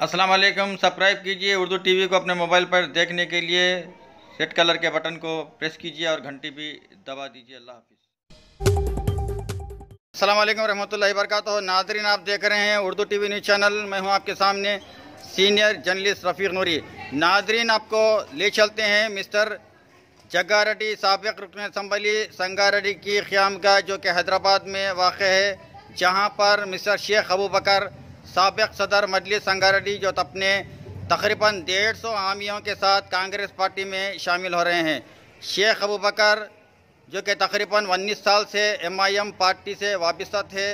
अस्सलाम वालेकुम। सब्सक्राइब कीजिए उर्दू टीवी को अपने मोबाइल पर देखने के लिए रेड कलर के बटन को प्रेस कीजिए और घंटी भी दबा दीजिए। अल्लाह हाफिज़। अस्सलाम वालेकुम रहमतुल्लाहि व बरकातहू। नाज़रीन, आप देख रहे हैं उर्दू टीवी न्यूज़ चैनल। मैं हूं आपके सामने सीनियर जर्नलिस्ट रफ़ीक नूरी। नाज़रीन, आपको ले चलते हैं मिस्टर जग्गारेड्डी साबिक़ रुकन असम्बली संगारेड्डी की क़यामगाह, जो कि हैदराबाद में वाक़ है, जहां पर मिस्टर शेख अबू बकर साबिक़ सदर मजलिस संगारेड्डी जो अपने तकरीबन 150 हामियों के साथ कांग्रेस पार्टी में शामिल हो रहे हैं। शेख अबू बकर जो कि तकरीबन 19 साल से MIM पार्टी से वाबस्ता थे,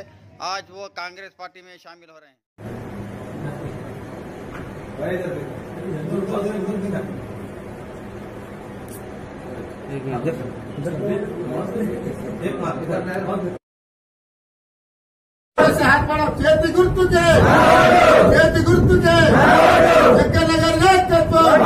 आज वो कांग्रेस पार्टी में शामिल हो रहे हैं। हाथ पड़ो, చేతి గుర్తుకే జగ్గనగర్ నాయకత్వం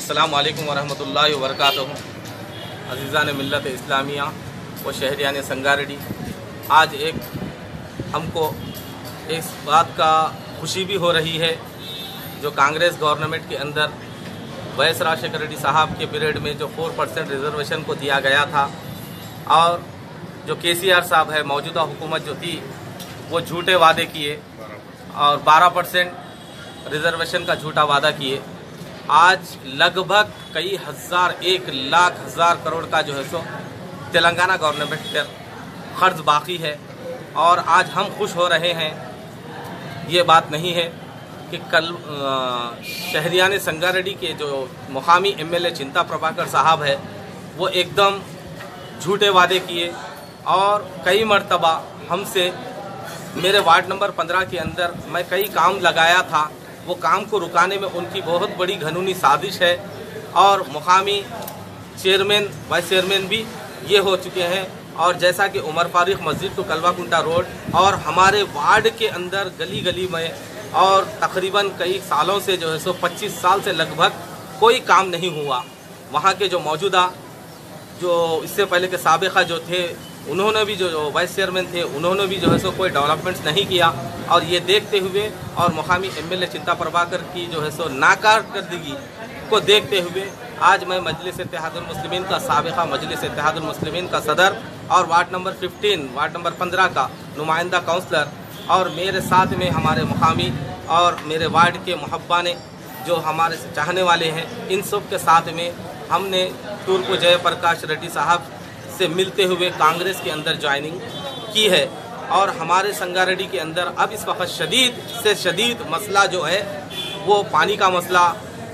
अस्सलामु अलैकुम वरहमतुल्लाहि वबरकातुहू। अज़ीज़ान मिल्लत इस्लामिया व शहरियान संगारेड्डी, आज हमको इस बात का खुशी भी हो रही है जो कांग्रेस गवर्नमेंट के अंदर वैएस राजशेखर रेड्डी साहब के पीरियड में जो 4% रिजर्वेशन को दिया गया था, और जो KCR साहब है, मौजूदा हुकूमत जो थी, वो झूठे वादे किए और 12% रिजर्वेशन का झूठा वादा किए। आज लगभग कई हज़ार 1 लाख हज़ार करोड़ का जो है सो तेलंगाना गवर्नमेंट पर क़र्ज़ बाकी है। और आज हम खुश हो रहे हैं। ये बात नहीं है कि कल शहरियान संगारेड्डी के जो मुकामी MLA चिंता प्रभाकर साहब है, वो एकदम झूठे वादे किए और कई मरतबा हमसे मेरे वार्ड नंबर 15 के अंदर मैं कई काम लगाया था, वो काम को रुकाने में उनकी बहुत बड़ी घनूनी साजिश है। और मुकामी चेयरमैन वाइस चेयरमैन भी ये हो चुके हैं। और जैसा कि उमर फारूक मस्जिद टू कलवाकुंटा रोड और हमारे वार्ड के अंदर गली गली में और तकरीबन कई सालों से जो है सो 25 साल से लगभग कोई काम नहीं हुआ। वहाँ के जो मौजूदा जो इससे पहले के साबिक़ा जो थे, उन्होंने भी जो वाइस चेयरमैन थे, उन्होंने भी जो है सो कोई डेवलपमेंट्स नहीं किया। और ये देखते हुए और मुकामी MLA चिंता प्रभाकर की जो है सो नाकारदगी को देखते हुए आज मैं मजलिस इत्तेहादुल मुस्लिमीन का साबिक़ा मजलिस इत्तेहादुल मुस्लिमीन का सदर और वार्ड नंबर 15 का नुमाइंदा काउंसलर और मेरे साथ में हमारे मुकामी और मेरे वार्ड के मुहब्बाने जो हमारे चाहने वाले हैं, इन सब के साथ में हमने तूर्पु जयप्रकाश रेड्डी साहब से मिलते हुए कांग्रेस के अंदर ज्वाइनिंग की है। और हमारे संगारेड्डी के अंदर अब इस वक्त शदीद से शदीद मसला जो है वो पानी का मसला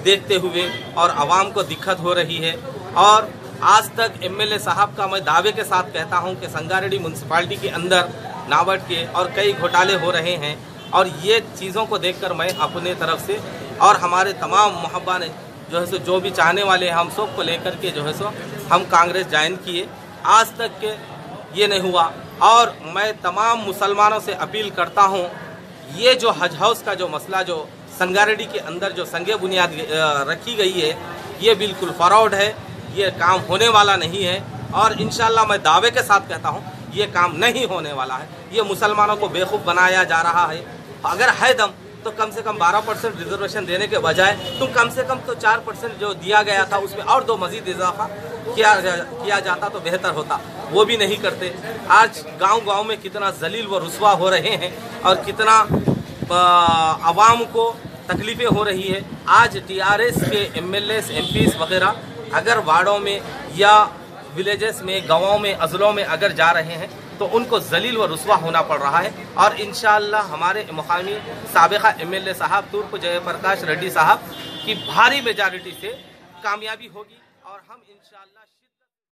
देखते हुए और आवाम को दिक्कत हो रही है। और आज तक MLA साहब का मैं दावे के साथ कहता हूं कि संगारेड्डी म्यूनसिपालिटी के अंदर नाबार्ड के और कई घोटाले हो रहे हैं। और ये चीज़ों को देखकर मैं अपने तरफ से और हमारे तमाम मुहब्बा ने जो है सो जो भी चाहने वाले हैं, हम सब को लेकर के जो है सो हम कांग्रेस ज्वाइन किए। आज तक के ये नहीं हुआ। और मैं तमाम मुसलमानों से अपील करता हूँ, ये जो हज हाउस का जो मसला जो संगारेड्डी के अंदर जो संगे बुनियाद रखी गई है, ये बिल्कुल फ्रॉड है, ये काम होने वाला नहीं है। और इंशाल्लाह मैं दावे के साथ कहता हूँ ये काम नहीं होने वाला है। ये मुसलमानों को बेवकूफ़ बनाया जा रहा है। अगर है दम तो कम से कम 12% रिजर्वेशन देने के बजाय तुम कम से कम तो 4% जो दिया गया था उसमें और 2 मज़ीद इजाफा किया जाता तो बेहतर होता। वो भी नहीं करते। आज गांव-गांव में कितना जलील व रुस्वा हो रहे हैं और कितना आवाम को तकलीफ़ें हो रही है। आज TRS के MLAs MPs वगैरह अगर वार्डों में या विलेजेस में, गाँवों में, अजलों में अगर जा रहे हैं तो उनको जलील व रुस्वा होना पड़ रहा है। और इंशाअल्लाह हमारे मुकामी साबिक़ा MLA साहब तूर्पु जयप्रकाश रेड्डी साहब की भारी मेजॉरिटी से कामयाबी होगी और हम इंशाअल्लाह